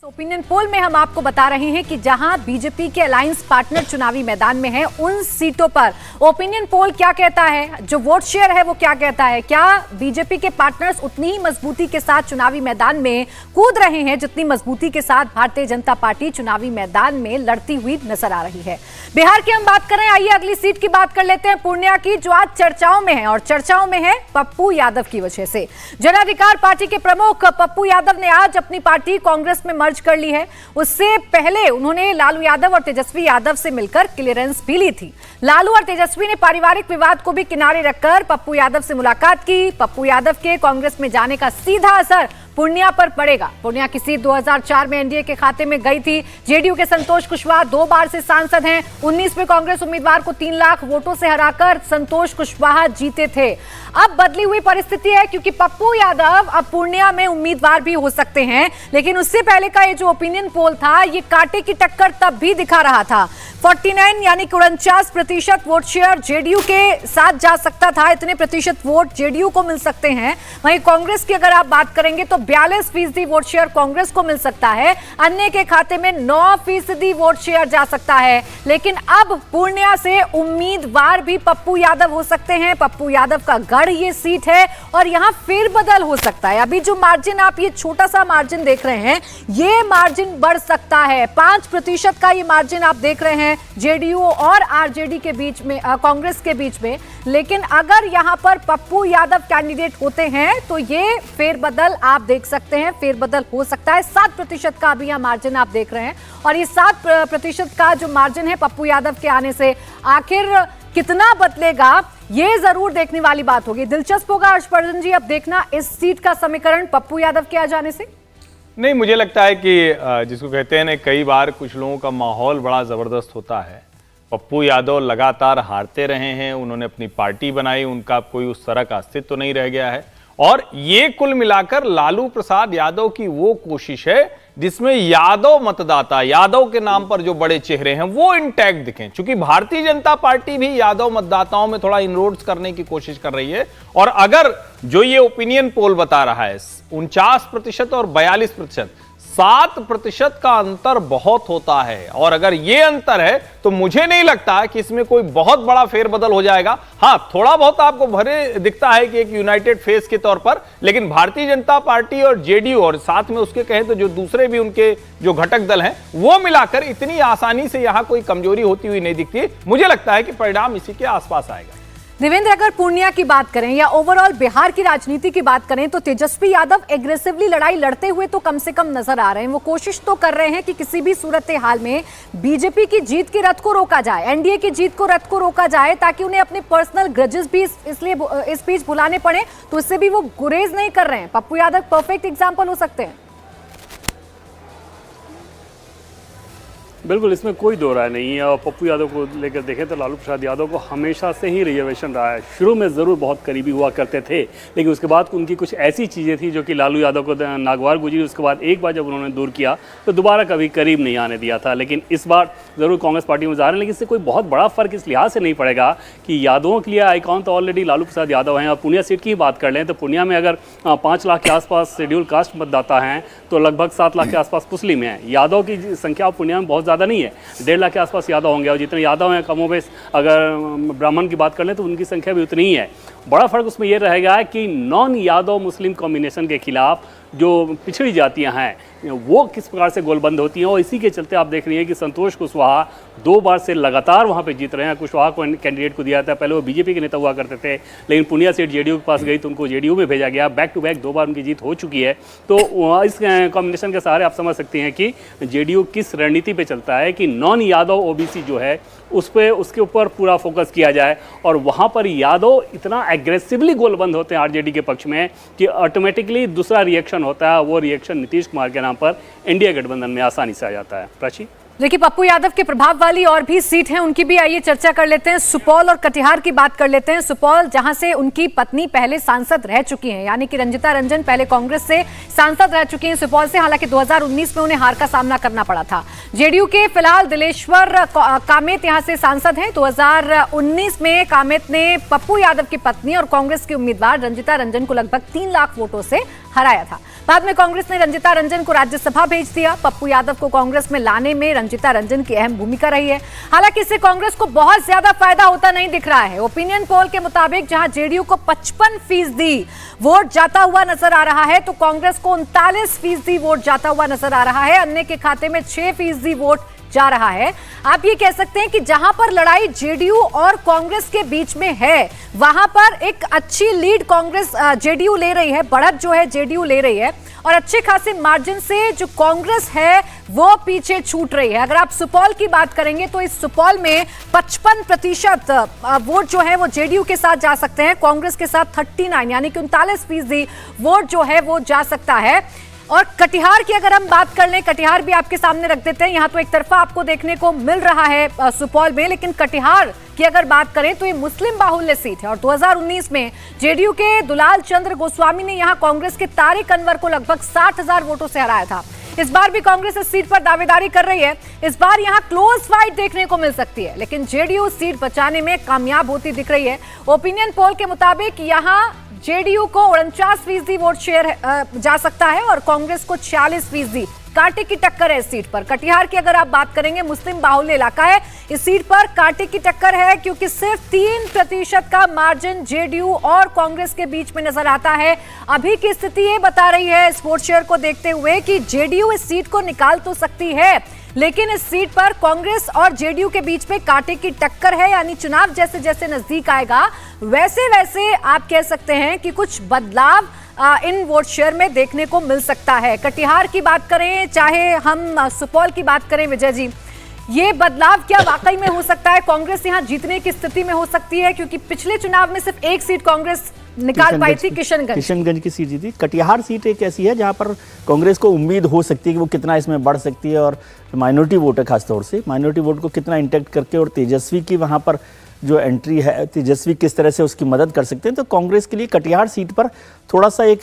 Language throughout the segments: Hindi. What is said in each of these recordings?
ओपिनियन पोल में हम आपको बता रहे हैं कि जहां बीजेपी के अलायंस पार्टनर चुनावी मैदान में हैं, उन सीटों पर ओपिनियन पोल क्या कहता है, जो वोट शेयर है वो क्या कहता है, क्या बीजेपी के पार्टनर्स उतनी ही मजबूती के साथ चुनावी मैदान में कूद रहे हैं जितनी मजबूती के साथ भारतीय जनता पार्टी चुनावी मैदान में लड़ती हुई नजर आ रही है। बिहार की हम बात करें, आइए अगली सीट की बात कर लेते हैं, पूर्णिया की, जो आज चर्चाओं में है और चर्चाओं में है पप्पू यादव की वजह से। जन अधिकार पार्टी के प्रमुख पप्पू यादव ने आज अपनी पार्टी कांग्रेस में मर्ज कर ली है। उससे पहले उन्होंने लालू यादव और तेजस्वी यादव से मिलकर क्लियरेंस भी ली थी। लालू और तेजस्वी ने पारिवारिक विवाद को भी किनारे रखकर पप्पू यादव से मुलाकात की। पप्पू यादव के कांग्रेस में जाने का सीधा असर पूर्णिया पर पड़ेगा। पूर्णिया की सीट 2004 में एनडीए के खाते में गई थी। जेडीयू के संतोष कुशवाहा 2 बार से सांसद हैं। 19 में कांग्रेस उम्मीदवार को 3 लाख वोटों से हराकर संतोष कुशवाहा जीते थे। अब बदली हुई परिस्थिति है, क्योंकि पप्पू यादव अब पूर्णिया में उम्मीदवार भी हो सकते हैं। लेकिन उससे पहले का ये जो ओपिनियन पोल था, ये कांटे की टक्कर तब भी दिखा रहा था। 49 यानी 49% वोट शेयर जेडीयू के साथ जा सकता था। इतने प्रतिशत वोट जेडीयू को मिल सकते हैं। वहीं कांग्रेस की अगर आप बात करेंगे तो 42% वोट शेयर कांग्रेस को मिल सकता है। अन्य के खाते में 9% वोट शेयर जा सकता है। लेकिन अब पूर्णिया से उम्मीदवार भी पप्पू यादव हो सकते हैं। पप्पू यादव का गढ़ ये सीट है और यहां फेरबदल हो सकता है। अभी जो मार्जिन, आप ये छोटा सा मार्जिन देख रहे हैं, ये मार्जिन बढ़ सकता है। 5% का ये मार्जिन आप देख रहे हैं जेडीयू और आरजेडी के बीच में, कांग्रेस के बीच में। लेकिन अगर यहां पर पप्पू यादव कैंडिडेट होते हैं तो ये फेरबदल आप देख सकते हैं, फेरबदल हो सकता है। 7% का अभी यहां मार्जिन आप देख रहे हैं और ये 7% का जो मार्जिन है पप्पू यादव के आने से, आखिर कितना बदलेगा ये जरूर देखने वाली बात होगी। दिलचस्प होगा हर्षवर्धन जी अब देखना इस सीट का समीकरण पप्पू यादव के आ जाने से। नहीं, मुझे लगता है कि जिसको कहते हैं ना, कई बार कुछ लोगों का माहौल बड़ा जबरदस्त होता है। पप्पू यादव लगातार हारते रहे हैं, उन्होंने अपनी पार्टी बनाई, उनका कोई उस तरह का अस्तित्व तो नहीं रह गया है। और ये कुल मिलाकर लालू प्रसाद यादव की वो कोशिश है जिसमें यादव मतदाता, यादव के नाम पर जो बड़े चेहरे हैं वो इंटैक्ट दिखें। क्योंकि भारतीय जनता पार्टी भी यादव मतदाताओं में थोड़ा इनरोड्स करने की कोशिश कर रही है। और अगर जो ये ओपिनियन पोल बता रहा है 49% और 42%, 7% का अंतर बहुत होता है। और अगर ये अंतर है तो मुझे नहीं लगता कि इसमें कोई बहुत बड़ा फेरबदल हो जाएगा। हाँ, थोड़ा बहुत आपको भरे दिखता है कि एक यूनाइटेड फेस के तौर पर, लेकिन भारतीय जनता पार्टी और जेडीयू और साथ में उसके कहें तो जो दूसरे भी उनके जो घटक दल हैं, वो मिलाकर इतनी आसानी से यहां कोई कमजोरी होती हुई नहीं दिखती। मुझे लगता है कि परिणाम इसी के आसपास आएगा। देवेंद्र, अगर पूर्णिया की बात करें या ओवरऑल बिहार की राजनीति की बात करें तो तेजस्वी यादव एग्रेसिवली लड़ाई लड़ते हुए तो कम से कम नजर आ रहे हैं। वो कोशिश तो कर रहे हैं कि किसी भी सूरत हाल में बीजेपी की जीत की रथ को रोका जाए, एनडीए की जीत को रथ को रोका जाए, ताकि उन्हें अपने पर्सनल ग्रजेस भी इसलिए इस बीच भुलाने पड़े, तो इससे भी वो गुरेज नहीं कर रहे हैं। पप्पू यादव परफेक्ट एग्जाम्पल हो सकते हैं। बिल्कुल, इसमें कोई दो राय नहीं है। और पप्पू यादव को लेकर देखें तो लालू प्रसाद यादव को हमेशा से ही रिजर्वेशन रहा है। शुरू में ज़रूर बहुत करीबी हुआ करते थे, लेकिन उसके बाद उनकी कुछ ऐसी चीज़ें थी जो कि लालू यादव को नागवार गुजरी। उसके बाद एक बार जब उन्होंने दूर किया तो दोबारा कभी करीब नहीं आने दिया था। लेकिन इस बार ज़रूर कांग्रेस पार्टी में जा रहे हैं, लेकिन इससे कोई बहुत बड़ा फ़र्क इस लिहाज से नहीं पड़ेगा कि यादवों के लिए आइकॉन तो ऑलरेडी लालू प्रसाद यादव हैं। और पूर्णिया सीट की बात कर लें तो पूर्णिया में अगर 5 लाख के आसपास शेड्यूल कास्ट मतदाता हैं तो लगभग 7 लाख के आसपास मुस्लिम हैं। यादव की संख्या पूर्णिया में बहुत ज़्यादा नहीं है, 1.5 लाख के आसपास यादव होंगे। और जितने यादव हैं कमोबेश, अगर ब्राह्मण की बात कर लें तो उनकी संख्या भी उतनी ही है। बड़ा फर्क उसमें यह रहेगा कि नॉन यादव मुस्लिम कॉम्बिनेशन के खिलाफ जो पिछड़ी जातियां हैं वो किस प्रकार से गोलबंद होती हैं। और इसी के चलते आप देख रही हैं कि संतोष कुशवाहा 2 बार से लगातार वहां पे जीत रहे हैं। कुशवाहा को कैंडिडेट को दिया था, पहले वो बीजेपी के नेता हुआ करते थे, लेकिन पूर्णिया सीट जेडीयू के पास गई तो उनको जेडीयू में भेजा गया। बैक टू बैक 2 बार उनकी जीत हो चुकी है। तो इस कॉम्बिनेशन के सहारे आप समझ सकते हैं कि जेडीयू किस रणनीति पर चलता है कि नॉन यादव ओबीसी जो है उसके ऊपर पूरा फोकस किया जाए। और वहाँ पर यादव इतना एग्रेसिवली गोलबंद होते हैं आरजेडी के पक्ष में कि ऑटोमेटिकली दूसरा रिएक्शन होता है, वो रिएक्शन नीतीश कुमार के नाम पर इंडिया गठबंधन में आसानी से आ जाता है। प्राची, देखिए, पप्पू यादव के प्रभाव वाली और भी सीट हैं, उनकी भी आइए चर्चा कर लेते हैं। सुपौल और कटिहार की बात कर लेते हैं। सुपौल, जहां से उनकी पत्नी पहले सांसद रह चुकी हैं, यानी कि रंजिता रंजन पहले कांग्रेस से सांसद रह चुकी हैं सुपौल से। हालांकि 2019 में उन्हें हार का सामना करना पड़ा था। जेडीयू के फिलहाल दिलेश्वर कामेत यहां से सांसद हैं। 2019 में कामेत ने पप्पू यादव की पत्नी और कांग्रेस की उम्मीदवार रंजिता रंजन को लगभग 3 लाख वोटों से हराया था। बाद में कांग्रेस ने रंजीता रंजन को राज्यसभा भेज दिया। पप्पू यादव को कांग्रेस में लाने में रंजीता रंजन की अहम भूमिका रही है। हालांकि इससे कांग्रेस को बहुत ज्यादा फायदा होता नहीं दिख रहा है। ओपिनियन पोल के मुताबिक जहां जेडीयू को 55% वोट जाता हुआ नजर आ रहा है, तो कांग्रेस को 39% वोट जाता हुआ नजर आ रहा है। अन्य के खाते में 6% वोट जा रहा है। आप ये कह सकते हैं कि जहां पर लड़ाई जेडीयू और कांग्रेस के बीच में है, वहां पर एक अच्छी लीड कांग्रेस जेडीयू ले रही है, बढ़त जो है जेडीयू ले रही है, और अच्छे खासे मार्जिन से जो कांग्रेस है वो पीछे छूट रही है। अगर आप सुपौल की बात करेंगे तो इस सुपौल में 55% वोट जो है वो जेडीयू के साथ जा सकते हैं, कांग्रेस के साथ 39 यानी कि 39% वोट जो है वो जा सकता है। और कटिहार की अगर हम बात कर लें, कटिहार भी आपके सामने रख देते हैं। यहां तो एक तरफा आपको देखने को मिल रहा है सुपौल में, लेकिन कटिहार की अगर बात करें तो ये मुस्लिम बाहुल्य सीट है और 2019 में जेडीयू के दुलाल चंद्र गोस्वामी ने यहां कांग्रेस के तारिक अनवर को लगभग 60,000 वोटों से हराया था। इस बार भी कांग्रेस इस सीट पर दावेदारी कर रही है। इस बार यहां क्लोज फाइट देखने को मिल सकती है, लेकिन जेडीयू सीट बचाने में कामयाब होती दिख रही है। ओपिनियन पोल के मुताबिक यहां जेडीयू को 49% वोट शेयर जा सकता है और कांग्रेस को 46%। कांटे की टक्कर है इस सीट पर। कटिहार की अगर आप बात करेंगे, मुस्लिम बाहुल्य इलाका है, इस सीट पर कांटे की टक्कर है क्योंकि सिर्फ 3% का मार्जिन जेडीयू और कांग्रेस के बीच में नजर आता है। अभी की स्थिति ये बता रही है इस वोट शेयर को देखते हुए कि जेडीयू इस सीट को निकाल तो सकती है, लेकिन इस सीट पर कांग्रेस और जेडीयू के बीच में कांटे की टक्कर है। यानी चुनाव जैसे जैसे नजदीक आएगा वैसे वैसे आप कह सकते हैं कि कुछ बदलाव इन वोट शेयर में देखने को मिल सकता है। कटिहार की बात करें चाहे हम सुपौल की बात करें, विजय जी, ये बदलाव क्या वाकई में हो सकता है? कांग्रेस यहां जीतने की स्थिति में हो सकती है क्योंकि पिछले चुनाव में सिर्फ एक सीट कांग्रेस निकाल पाई थी, किशनगंज की सीट जीती। कटिहार सीट एक ऐसी है जहां पर कांग्रेस को उम्मीद हो सकती है कि वो कितना इसमें बढ़ सकती है और माइनॉरिटी वोट है, खासतौर से माइनॉरिटी वोट को कितना इंटैक्ट करके, और तेजस्वी की वहां पर जो एंट्री है, तेजस्वी किस तरह से उसकी मदद कर सकते हैं। तो कांग्रेस के लिए कटिहार सीट पर थोड़ा सा एक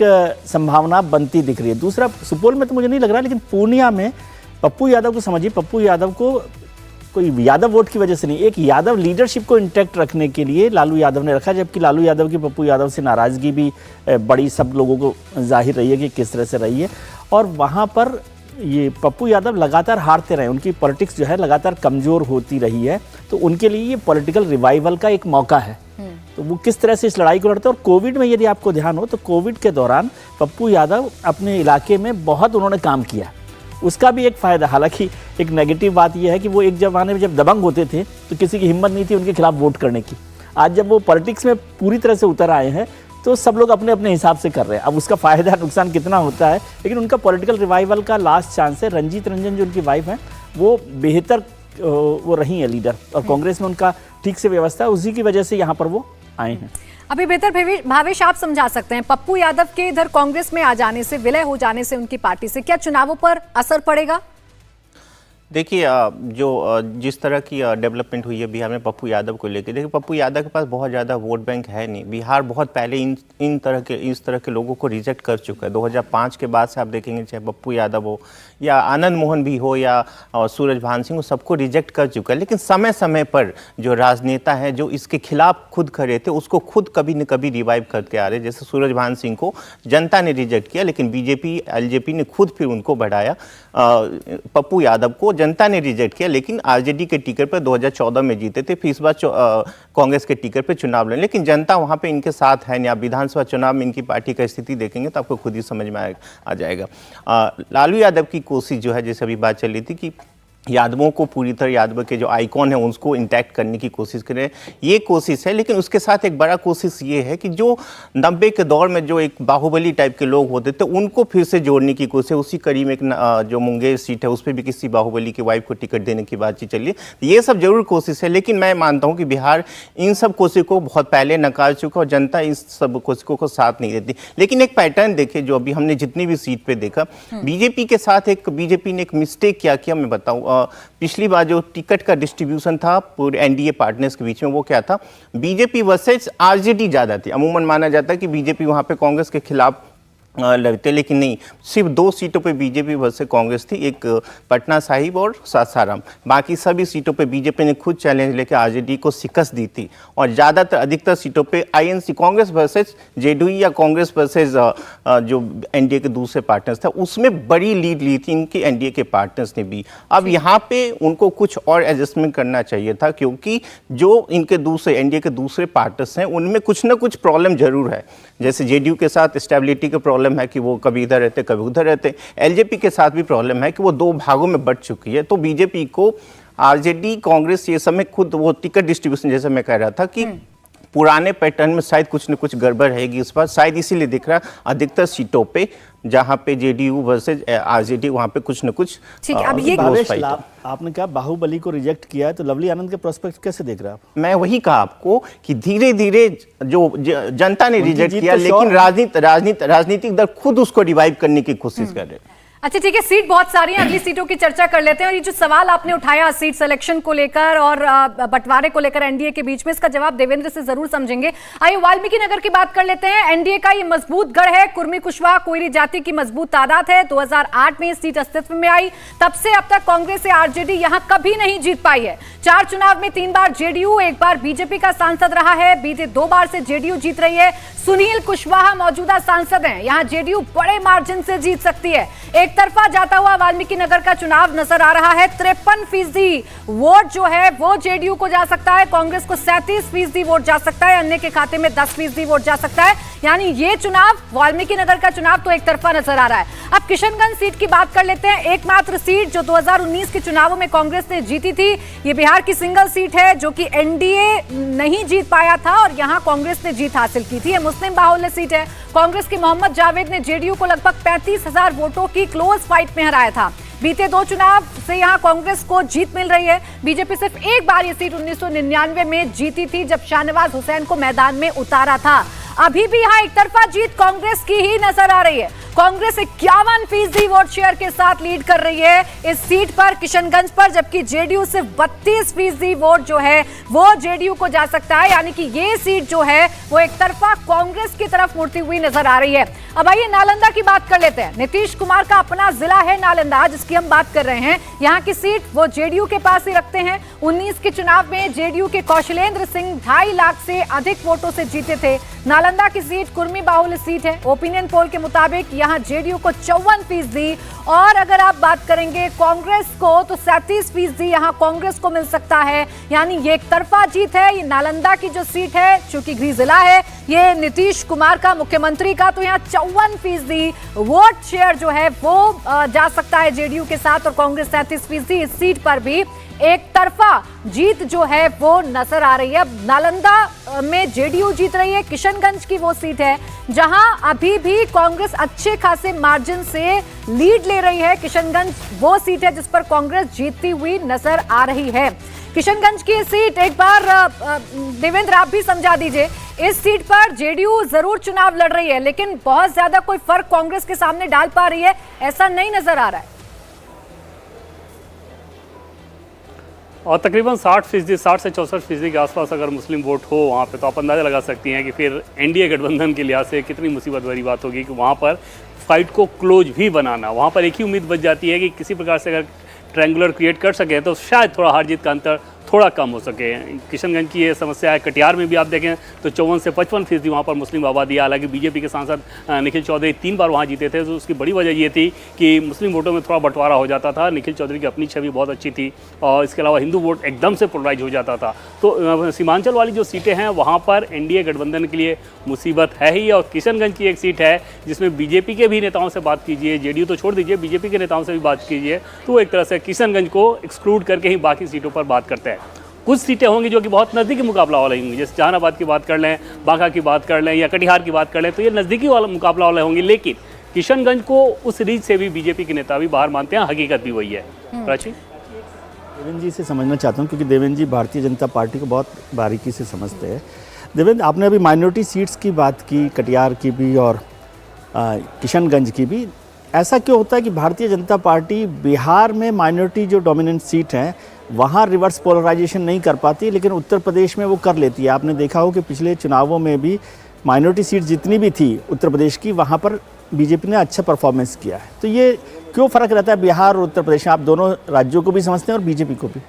संभावना बनती दिख रही है। दूसरा, सुपौल में तो मुझे नहीं लग रहा, लेकिन पूर्णिया में पप्पू यादव को समझिए, पप्पू यादव को कोई यादव वोट की वजह से नहीं, एक यादव लीडरशिप को इंटैक्ट रखने के लिए लालू यादव ने रखा, जबकि लालू यादव की पप्पू यादव से नाराजगी भी बड़ी सब लोगों को जाहिर रही है कि किस तरह से रही है। और वहाँ पर ये पप्पू यादव लगातार हारते रहे, उनकी पॉलिटिक्स जो है लगातार कमज़ोर होती रही है, तो उनके लिए ये पॉलिटिकल रिवाइवल का एक मौका है। तो वो किस तरह से इस लड़ाई को लड़ते हैं। और कोविड में यदि आपको ध्यान हो तो कोविड के दौरान पप्पू यादव अपने इलाके में बहुत उन्होंने काम किया, उसका भी एक फ़ायदा। हालांकि एक नेगेटिव बात यह है कि वो एक ज़माने में जब दबंग होते थे तो किसी की हिम्मत नहीं थी उनके खिलाफ वोट करने की। आज जब वो पॉलिटिक्स में पूरी तरह से उतर आए हैं तो सब लोग अपने अपने हिसाब से कर रहे हैं। अब उसका फ़ायदा नुकसान कितना होता है, लेकिन उनका पॉलिटिकल रिवाइवल का लास्ट चांस है। रंजीत रंजन जो उनकी वाइफ हैं वो बेहतर वो रही हैं लीडर, और कांग्रेस में उनका ठीक से व्यवस्था है, उसी की वजह से यहाँ पर वो आए हैं। अभी बेहतर भावेश आप समझा सकते हैं, पप्पू यादव के इधर कांग्रेस में आ जाने से, विलय हो जाने से उनकी पार्टी से क्या चुनावों पर असर पड़ेगा? देखिए, जो जिस तरह की डेवलपमेंट हुई है बिहार में पप्पू यादव को लेकर, देखिए पप्पू यादव के पास बहुत ज़्यादा वोट बैंक है नहीं। बिहार बहुत पहले इस तरह के लोगों को रिजेक्ट कर चुका है। 2005 के बाद से आप देखेंगे, चाहे पप्पू यादव हो या आनंद मोहन भी हो या सूरजभान सिंह हो, सबको रिजेक्ट कर चुका है। लेकिन समय समय पर जो राजनेता हैं जो इसके खिलाफ खुद खड़े थे, उसको खुद कभी न कभी रिवाइव करके आ रहे। जैसे सूरजभान सिंह को जनता ने रिजेक्ट किया, लेकिन बीजेपी एलजेपी ने खुद फिर उनको बढ़ाया। पप्पू यादव को जनता ने रिजेक्ट किया, लेकिन आरजेडी के टिकट पर 2014 में जीते थे, फिर इस बार कांग्रेस के टिकट पर चुनाव लड़े, लेकिन जनता वहां पे इनके साथ है नहीं। आप विधानसभा चुनाव में इनकी पार्टी का स्थिति देखेंगे तो आपको खुद ही समझ में आ जाएगा। लालू यादव की कोशिश जो है, जैसे अभी बात चल रही थी कि यादवों को पूरी तरह, यादव के जो आइकॉन है उसको इंटैक्ट करने की कोशिश करें, ये कोशिश है। लेकिन उसके साथ एक बड़ा कोशिश ये है कि जो 90 के दौर में जो एक बाहुबली टाइप के लोग होते थे उनको फिर से जोड़ने की कोशिश है। उसी कड़ी में एक जो मुंगेर सीट है उस पर भी किसी बाहुबली की वाइफ को टिकट देने की बातचीत चल रही है। ये सब जरूर कोशिश है, लेकिन मैं मानता हूँ कि बिहार इन सब कोशिशों को बहुत पहले नकार चुका और जनता इस सब कोशिशों को साथ नहीं देती। लेकिन एक पैटर्न देखे जो अभी हमने जितनी भी सीट पे देखा, बीजेपी के साथ बीजेपी ने एक मिस्टेक क्या किया मैं बताऊँ। पिछली बार जो टिकट का डिस्ट्रीब्यूशन था पूरे एनडीए पार्टनर्स के बीच में, वो क्या था, बीजेपी वर्सेस आरजेडी ज़्यादा थी। अमूमन माना जाता है कि बीजेपी वहाँ पे कांग्रेस के खिलाफ लड़ते, लेकिन नहीं, सिर्फ 2 सीटों पे बीजेपी वर्सेस कांग्रेस थी, एक पटना साहिब और सासाराम। बाकी सभी सीटों पे बीजेपी ने खुद चैलेंज लेकर आरजेडी को शिकस्त दी थी और ज़्यादातर अधिकतर सीटों पे आईएनसी कांग्रेस वर्सेस जेडीयू या कांग्रेस वर्सेस जो एनडीए के दूसरे पार्टनर्स था उसमें बड़ी लीड ली थी इनकी एनडीए के पार्टनर्स ने भी। अब यहाँ पे उनको कुछ और एडजस्टमेंट करना चाहिए था, क्योंकि जो इनके दूसरे एनडीए के दूसरे पार्टनर्स हैं उनमें कुछ ना कुछ प्रॉब्लम जरूर है। जैसे जेडीयू के साथ स्टेबिलिटी का प्रॉब्लम है कि वो कभी इधर रहते कभी उधर रहते, एलजेपी के साथ भी प्रॉब्लम है कि वो 2 भागों में बंट चुकी है। तो बीजेपी को आरजेडी कांग्रेस ये समय खुद वो टिकट डिस्ट्रीब्यूशन जैसे मैं कह रहा था कि पुराने पैटर्न में शायद कुछ न कुछ गड़बड़ रहेगी इस बार, शायद इसीलिए दिख रहा है अधिकतर सीटों पे जहां पे जेडीयू वर्सेज आरजेडी वहां पे कुछ न कुछ। ठीक है, अब ये भावेश, आपने कहा बाहुबली को रिजेक्ट किया है, तो लवली आनंद के प्रोस्पेक्ट कैसे देख रहे हैं आप? मैं वही कहा आपको कि धीरे धीरे जो जनता ने रिजेक्ट किया, तो लेकिन राजनीतिक दल खुद उसको रिवाइव करने की कोशिश कर रहे हैं। अच्छा ठीक है, सीट बहुत सारी हैं, अगली सीटों की चर्चा कर लेते हैं। और ये जो सवाल आपने उठाया सीट सिलेक्शन को लेकर और बंटवारे को लेकर एनडीए के बीच में, इसका जवाब देवेंद्र से जरूर समझेंगे। आइए वाल्मीकि नगर की बात कर लेते हैं। एनडीए का ये मजबूत गढ़ है, कुर्मी कुशवाहा कोयरी जाति की मजबूत तादाद है। 2008 में सीट अस्तित्व में आई, तब से अब तक कांग्रेस या आरजेडी यहां कभी नहीं जीत पाई है। 4 चुनाव में 3 बार जेडीयू, 1 बार बीजेपी का सांसद रहा है। बीते 2 बार से जेडीयू जीत रही है। सुनील कुशवाहा मौजूदा सांसद हैं, यहां जेडीयू बड़े मार्जिन से जीत सकती है। एक तरफा जाता हुआ वाल्मीकि नगर का चुनाव नजर आ रहा है। 53% वोट जो है वो जेडीयू को जा सकता है, कांग्रेस को 37% वोट जा सकता है, अन्य के खाते में 10% वोट जा सकता है। यानी ये चुनाव, वाल्मीकि नगर का चुनाव तो एक तरफा नजर आ रहा है। अब किशनगंज सीट की बात कर लेते हैं। एकमात्र सीट जो 2019 के चुनावों में कांग्रेस ने जीती थी, ये बिहार की सिंगल सीट है जो कि एनडीए नहीं जीत पाया था और यहां कांग्रेस ने जीत हासिल की थी। ये मुस्लिम बाहुल्य सीट है। कांग्रेस के मोहम्मद जावेद ने जेडीयू को लगभग 35,000 वोटों की क्लोज फाइट में हराया था। बीते 2 चुनाव से यहां कांग्रेस को जीत मिल रही है। बीजेपी सिर्फ एक बार ये सीट 1999 में जीती थी जब शाहनवाज हुसैन को मैदान में उतारा था। अभी भी यहां एक तरफा जीत कांग्रेस की ही नजर आ रही है। कांग्रेस 51% वोट शेयर के साथ लीड कर रही है इस सीट पर, किशनगंज पर, जबकि जेडीयू सिर्फ 32% वोट जो है वो जेडीयू को जा सकता है। यानी कि ये सीट जो है वो एक तरफा कांग्रेस की तरफ मुड़ती हुई नजर आ रही है। अब आइए नालंदा की बात कर लेते हैं। नीतीश कुमार का अपना जिला है नालंदा, जिसकी हम बात कर रहे हैं। यहाँ की सीट वो जेडीयू के पास ही रखते हैं। 19 के चुनाव में जेडीयू के कौशलेंद्र सिंह 2.5 लाख से अधिक वोटों से जीते थे। नालंदा की सीट कुर्मी बाहुल्य सीट है। ओपिनियन पोल के मुताबिक यहाँ जेडीयू को 54%, और अगर आप बात करेंगे कांग्रेस को तो 37% यहाँ कांग्रेस को मिल सकता है। यानी ये एक तरफा जीत है। ये नालंदा की जो सीट है, चूंकि गृह जिला है ये नीतीश कुमार का, मुख्यमंत्री का, तो यहाँ 54% वोट शेयर जो है वो जा सकता है जेडीयू के साथ, और कांग्रेस 37%। इस सीट पर भी एक तरफा जीत जो है वो नजर आ रही है। नालंदा में जेडीयू जीत रही है। किशनगंज की वो सीट है जहां अभी भी कांग्रेस अच्छे खासे मार्जिन से लीड ले रही है। किशनगंज वो सीट है जिस पर कांग्रेस जीतती हुई नजर आ रही है। किशनगंज की सीट एक बार देवेंद्र आप भी समझा दीजिए। इस सीट पर जेडीयू जरूर चुनाव लड़ रही है, लेकिन बहुत ज्यादा कोई फर्क कांग्रेस के सामने डाल पा रही है ऐसा नहीं नजर आ रहा है। और तकरीबन 60% 60 से 64% के आसपास अगर मुस्लिम वोट हो वहाँ पे, तो आप अंदाज़ा लगा सकती हैं कि फिर एनडीए गठबंधन के लिहाज से कितनी मुसीबत भरी बात होगी कि वहाँ पर फाइट को क्लोज भी बनाना। वहाँ पर एक ही उम्मीद बच जाती है कि किसी प्रकार से अगर ट्रायंगुलर क्रिएट कर सके तो शायद थोड़ा हार जीत का अंतर थोड़ा कम हो सके। किशनगंज की ये समस्या है। कटिहार में भी आप देखें तो 54 से 55% वहाँ पर मुस्लिम आबादी है। हालांकि बीजेपी के सांसद निखिल चौधरी 3 बार वहाँ जीते थे, तो उसकी बड़ी वजह ये थी कि मुस्लिम वोटों में थोड़ा बंटवारा हो जाता था। निखिल चौधरी की अपनी छवि बहुत अच्छी थी और इसके अलावा हिंदू वोट एकदम से पोलराइज हो जाता था। तो सीमांचल वाली जो सीटें हैं वहाँ पर एनडीए गठबंधन के लिए मुसीबत है ही। और किशनगंज की एक सीट है जिसमें बीजेपी के भी नेताओं से बात कीजिए, जेडीयू तो छोड़ दीजिए, बीजेपी के नेताओं से भी बात कीजिए, तो एक तरह से किशनगंज को एक्सक्लूड करके ही बाकी सीटों पर बात करते हैं। कुछ सीटें होंगी जो कि बहुत नज़दीकी मुकाबला वाले होंगी, जैसे जहानाबाद की बात कर लें, बांका की बात कर लें या कटिहार की बात कर लें, तो ये नज़दीकी वाला मुकाबला वाले होंगे। लेकिन किशनगंज को उस रीच से भी बीजेपी के नेता भी बाहर मानते हैं। हकीकत भी वही है। प्राची, देवेंद्र जी से समझना चाहता हूँ, क्योंकि देवेंद्र जी भारतीय जनता पार्टी को बहुत बारीकी से समझते हैं। देवेंद्र, आपने अभी माइनॉरिटी सीट्स की बात की, कटिहार की भी और किशनगंज की भी। ऐसा क्यों होता है कि भारतीय जनता पार्टी बिहार में माइनॉरिटी जो डोमिनेंट सीट हैं वहाँ रिवर्स पोलराइजेशन नहीं कर पाती, लेकिन उत्तर प्रदेश में वो कर लेती है? आपने देखा हो कि पिछले चुनावों में भी माइनॉरिटी सीट जितनी भी थी उत्तर प्रदेश की, वहाँ पर बीजेपी ने अच्छा परफॉर्मेंस किया है। तो ये क्यों फ़र्क रहता है बिहार और उत्तर प्रदेश में? आप दोनों राज्यों को भी समझते हैं और बीजेपी को भी?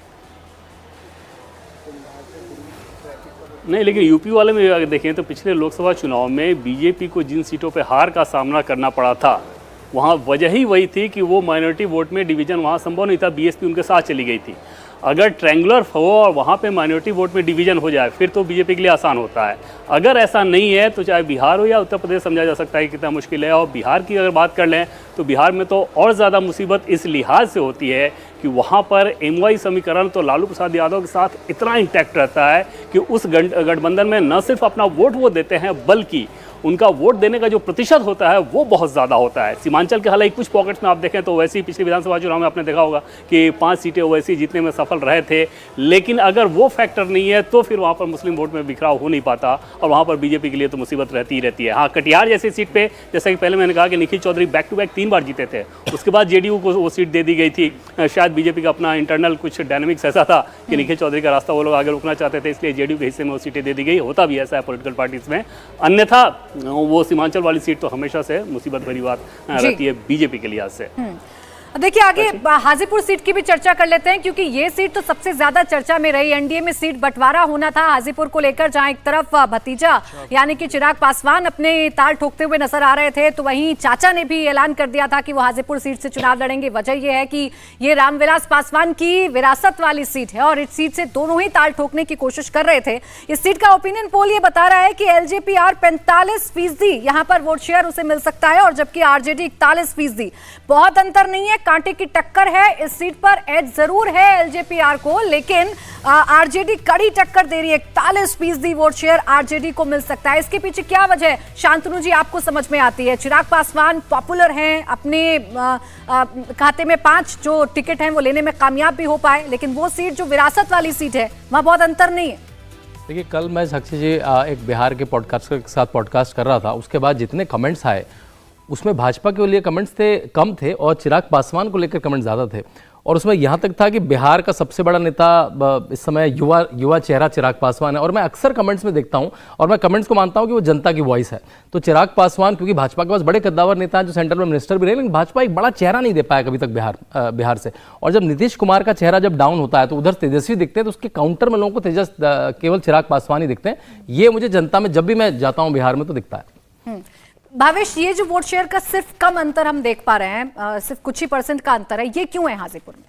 नहीं, लेकिन यूपी वाले में अगर देखें तो पिछले लोकसभा चुनाव में बीजेपी को जिन सीटों पे हार का सामना करना पड़ा था, वहाँ वजह ही वही थी कि वो माइनॉरिटी वोट में डिवीजन वहाँ संभव नहीं था, बीएसपी उनके साथ चली गई थी। अगर ट्रायंगुलर हो और वहाँ पे माइनॉरिटी वोट में डिवीजन हो जाए फिर तो बीजेपी के लिए आसान होता है। अगर ऐसा नहीं है तो चाहे बिहार हो या उत्तर प्रदेश समझा जा सकता है कितना मुश्किल है। और बिहार की अगर बात कर लें तो बिहार में तो और ज़्यादा मुसीबत इस लिहाज से होती है कि वहाँ पर एमवाई समीकरण तो लालू प्रसाद यादव के साथ इतना इंटैक्ट रहता है कि उस गठबंधन में न सिर्फ अपना वोट वो देते हैं बल्कि उनका वोट देने का जो प्रतिशत होता है वो बहुत ज़्यादा होता है। सीमांचल के हालांकि कुछ पॉकेट्स में आप देखें तो वैसे ही पिछले विधानसभा चुनाव में आपने देखा होगा कि 5 सीटें वैसे जीतने में सफल रहे थे, लेकिन अगर वो फैक्टर नहीं है तो फिर वहाँ पर मुस्लिम वोट में बिखराव हो नहीं पाता और वहाँ पर बीजेपी के लिए तो मुसीबत रहती ही रहती है। हाँ, कटिहार जैसी सीट पर जैसा कि पहले मैंने कहा कि Nikhil Chaudhary back to back 3 बार जीते थे, उसके बाद जेडीयू को वो सीट दे दी गई थी। शायद बीजेपी का अपना इंटरनल कुछ डायनेमिक्स ऐसा था कि निखिल चौधरी का रास्ता वो लोग आगे रुकना चाहते थे, इसलिए जेडीयू के हिस्से में वो सीटें दे दी गई। होता भी ऐसा है पॉलिटिकल पार्टीज में, अन्यथा वो सीमांचल वाली सीट तो हमेशा से मुसीबत भरी बात रहती है बीजेपी के लिहाज से। देखिए आगे हाजीपुर सीट की भी चर्चा कर लेते हैं, क्योंकि ये सीट तो सबसे ज्यादा चर्चा में रही। एनडीए में सीट बंटवारा होना था हाजीपुर को लेकर, जहां एक तरफ भतीजा यानी कि चिराग पासवान अपने ताल ठोकते हुए नजर आ रहे थे, तो वहीं चाचा ने भी ऐलान कर दिया था कि वो हाजीपुर सीट से चुनाव लड़ेंगे। वजह यह है कि ये रामविलास पासवान की विरासत वाली सीट है और इस सीट से दोनों ही ताल ठोकने की कोशिश कर रहे थे। इस सीट का ओपिनियन पोल ये बता रहा है कि एलजेपीआर 45% यहाँ पर वोट शेयर उसे मिल सकता है और जबकि आरजेडी 41%। बहुत अंतर नहीं है, कांटे की टक्कर है। इस सीट पर एज जरूर है एलजेपीआर को, लेकिन आरजेडी कड़ी टक्कर दे रही है। 41% वोट शेयर आरजेडी को मिल सकता है। इसके पीछे क्या वजह है शांतनु जी, आपको समझ में आती है? चिराग पासवान पॉपुलर हैं, अपने खाते में 5 जो टिकट हैं वो लेने में कामयाब भी हो पाए, लेकिन वो सीट जो विरासत वाली सीट है वहां बहुत अंतर नहीं है। देखिए, कल मैं साक्षी जी एक बिहार के पॉडकास्टर के साथ पॉडकास्ट कर रहा था, उसके बाद जितने कमेंट्स आए उसमें भाजपा के लिए कमेंट्स कम थे और चिराग पासवान को लेकर कमेंट्स ज़्यादा थे। और उसमें यहाँ तक था कि बिहार का सबसे बड़ा नेता इस समय युवा चेहरा चिराग पासवान है। और मैं अक्सर कमेंट्स में देखता हूँ और मैं कमेंट्स को मानता हूँ कि वो जनता की वॉइस है। तो चिराग पासवान, क्योंकि भाजपा के पास बड़े कद्दावर नेता हैं जो सेंट्रल में मिनिस्टर भी रहे, लेकिन भाजपा एक बड़ा चेहरा नहीं दे पाया कभी तक बिहार से। और जब नीतीश कुमार का चेहरा जब डाउन होता है तो उधर तेजस्वी दिखते हैं, तो उसके काउंटर में लोगों को केवल चिराग पासवान ही दिखते हैं। ये मुझे जनता में जब भी मैं जाता हूँ बिहार में तो दिखता है। भावेश, ये जो वोट शेयर का सिर्फ कम अंतर हम देख पा रहे हैं, सिर्फ कुछ ही % का अंतर है, ये क्यों है हाजीपुर में?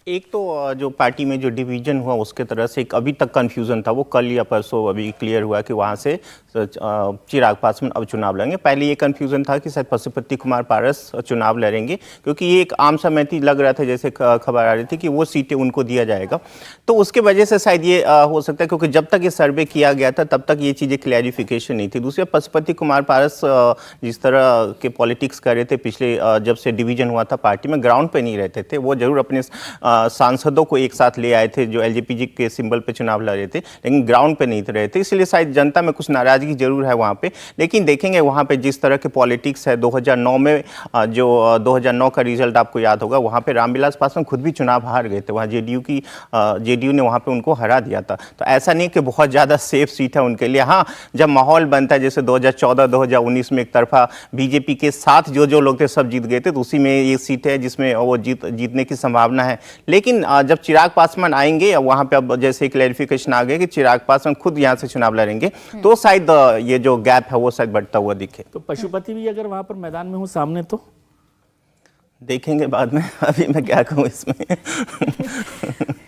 एक तो जो पार्टी में जो डिवीजन हुआ उसके तरह से एक अभी तक कंफ्यूजन था, वो कल या परसों अभी क्लियर हुआ कि वहाँ से चिराग पासवान अब चुनाव लड़ेंगे। पहले ये कंफ्यूजन था कि शायद पशुपति कुमार पारस चुनाव लड़ेंगे, क्योंकि ये एक आम सहमति लग रहा था, जैसे खबर आ रही थी कि वो सीटें उनको दिया जाएगा। तो उसके वजह से शायद ये हो सकता है, क्योंकि जब तक ये सर्वे किया गया था तब तक ये चीज़ें क्लैरिफिकेशन नहीं थी। दूसरे, पशुपति कुमार पारस जिस तरह के पॉलिटिक्स कर रहे थे पिछले जब से डिवीजन हुआ था पार्टी में, ग्राउंड पे नहीं रहते थे। वो जरूर अपने सांसदों को एक साथ ले आए थे जो एलजेपी के सिंबल पे चुनाव लड़ रहे थे, लेकिन ग्राउंड पे नहीं रहे थे। इसलिए शायद जनता में कुछ नाराजगी जरूर है वहाँ पे। लेकिन देखेंगे वहाँ पे जिस तरह के पॉलिटिक्स है, 2009 में जो 2009 का रिजल्ट आपको याद होगा, वहाँ पे रामविलास पासवान खुद भी चुनाव हार गए थे। वहाँ जेडीयू ने वहाँ पे उनको हरा दिया था। तो ऐसा नहीं कि बहुत ज़्यादा सेफ सीट है उनके लिए। हाँ, जब माहौल बनता है, जैसे 2014-2019 में एक तरफा बीजेपी के साथ जो लोग थे सब जीत गए थे, तो उसी में ये सीट है जिसमें वो जीतने की संभावना है। लेकिन जब चिराग पासवान आएंगे, वहाँ पे अब जैसे क्लैरिफिकेशन आ गया कि चिराग पासवान खुद यहाँ से चुनाव लड़ेंगे, तो शायद ये जो गैप है वो शायद बढ़ता हुआ दिखे। तो पशुपति भी अगर वहाँ पर मैदान में हो सामने तो देखेंगे बाद में, अभी मैं क्या कहूँ इसमें।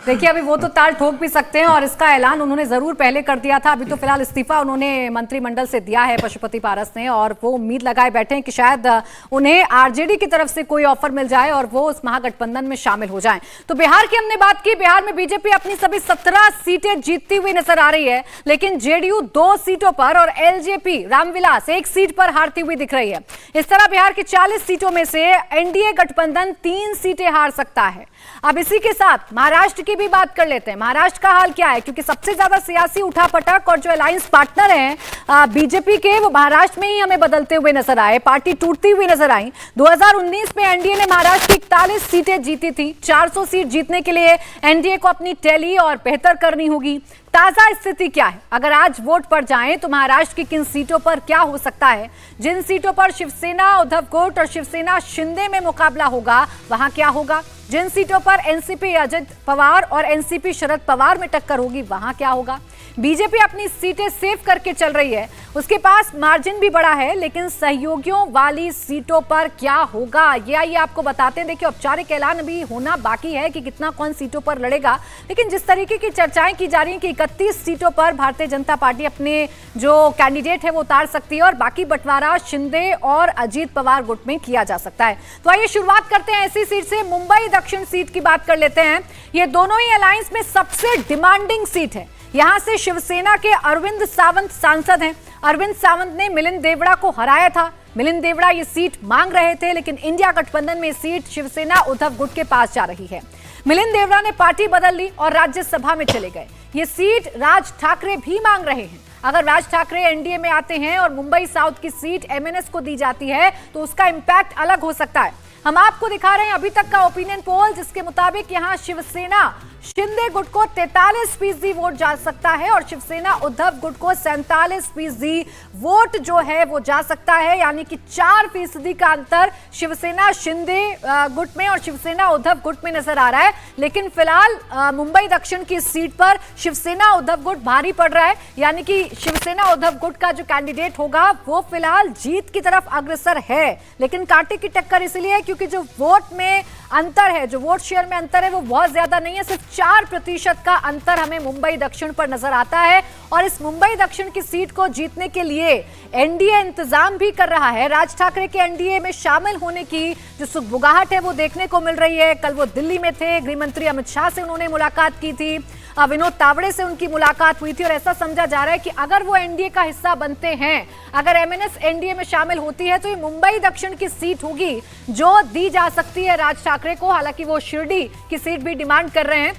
देखिए, अभी वो तो ताल ठोक भी सकते हैं और इसका ऐलान उन्होंने जरूर पहले कर दिया था। अभी तो फिलहाल इस्तीफा उन्होंने मंत्रिमंडल से दिया है पशुपति पारस ने, और वो उम्मीद लगाए बैठे हैं कि शायद उन्हें आरजेडी की तरफ से कोई ऑफर मिल जाए और वो उस महागठबंधन में शामिल हो जाएं। तो बिहार की हमने बात की। बिहार में बीजेपी अपनी सभी 17 सीटें जीतती हुई नजर आ रही है, लेकिन जेडीयू 2 सीटों पर और एलजेपी रामविलास 1 सीट पर हारती हुई दिख रही है। इस तरह बिहार की 40 सीटों में से एनडीए गठबंधन 3 सीटें हार सकता है। अब इसी के साथ महाराष्ट्र की भी बात कर लेते हैं। महाराष्ट्र का हाल क्या है, क्योंकि सबसे ज्यादा सियासी उठापटक और जो अलायंस पार्टनर हैं बीजेपी के, वो महाराष्ट्र में ही हमें बदलते हुए नजर आए, पार्टी टूटती हुई नजर आई। 2019 में एनडीए ने महाराष्ट्र की 41 सीटें जीती थी। 400 सीट जीतने के लिए एनडीए को अपनी टैली और बेहतर करनी होगी। ताजा स्थिति क्या है? अगर आज वोट पर जाएं तो महाराष्ट्र की किन सीटों पर क्या हो सकता है? जिन सीटों पर शिवसेना उद्धव गुट और शिवसेना शिंदे में मुकाबला होगा वहां क्या होगा? जिन सीटों पर एनसीपी अजित पवार और एनसीपी शरद पवार में टक्कर होगी वहां क्या होगा? बीजेपी अपनी सीटें सेव करके चल रही है, उसके पास मार्जिन भी बड़ा है, लेकिन सहयोगियों वाली सीटों पर क्या होगा ये आइए आपको बताते हैं। देखिए, औपचारिक ऐलान अभी होना बाकी है कि कितना कौन सीटों पर लड़ेगा, लेकिन जिस तरीके की चर्चाएं की जा रही हैं कि 31 सीटों पर भारतीय जनता पार्टी अपने जो कैंडिडेट है वो उतार सकती है और बाकी बंटवारा शिंदे और अजीत पवार गुट में किया जा सकता है। तो आइए शुरुआत करते हैं ऐसी सीट से। मुंबई दक्षिण सीट की बात कर लेते हैं। ये दोनों ही अलायंस में सबसे डिमांडिंग सीट है। यहां से शिवसेना के अरविंद सावंत सांसद हैं। अरविंद सावंत ने मिलिंद देवड़ा को हराया था। मिलिंद देवड़ा ये सीट मांग रहे थे, लेकिन इंडिया गठबंधन में सीट शिवसेना उद्धव गुट के पास जा रही है। मिलिंद देवड़ा ने पार्टी बदल ली और राज्यसभा में चले गए। ये सीट राज ठाकरे भी मांग रहे हैं। अगर राज ठाकरे एनडीए में आते हैं और मुंबई साउथ की सीट एमएनएस को दी जाती है तो उसका इंपैक्ट अलग हो सकता है। हम आपको दिखा रहे हैं अभी तक का ओपिनियन पोल, जिसके मुताबिक यहां शिवसेना शिंदे गुट को 43% वोट जा सकता है और शिवसेना उद्धव गुट को 47% वोट जो है वो जा सकता है, यानी कि 4% का अंतर शिवसेना शिंदे गुट में और शिवसेना उद्धव गुट में नजर आ रहा है। लेकिन फिलहाल मुंबई दक्षिण की सीट पर शिवसेना उद्धव गुट भारी पड़ रहा है, यानी कि शिवसेना उद्धव गुट का जो कैंडिडेट होगा वो फिलहाल जीत की तरफ अग्रसर है। लेकिन कांटे की टक्कर इसलिए है क्योंकि जो वोट में अंतर है, जो वोट शेयर में अंतर है वो बहुत ज्यादा नहीं है, सिर्फ 4% का अंतर हमें मुंबई दक्षिण पर नजर आता है। और इस मुंबई दक्षिण की सीट को जीतने के लिए एनडीए इंतजाम भी कर रहा है। राज ठाकरे के एनडीए में शामिल होने की जो सुगबुगाहट है वो देखने को मिल रही है। कल वो दिल्ली में थे, गृह मंत्री अमित शाह से उन्होंने मुलाकात की थी, विनोद तावड़े से उनकी मुलाकात हुई थी और ऐसा समझा जा रहा है कि अगर वो एनडीए का हिस्सा बनते हैं, अगर एमएनएस एनडीए में शामिल होती है तो ये मुंबई दक्षिण की सीट होगी जो दी जा सकती है राज ठाकरे को। हालांकि वो शिरडी की सीट भी डिमांड कर रहे हैं,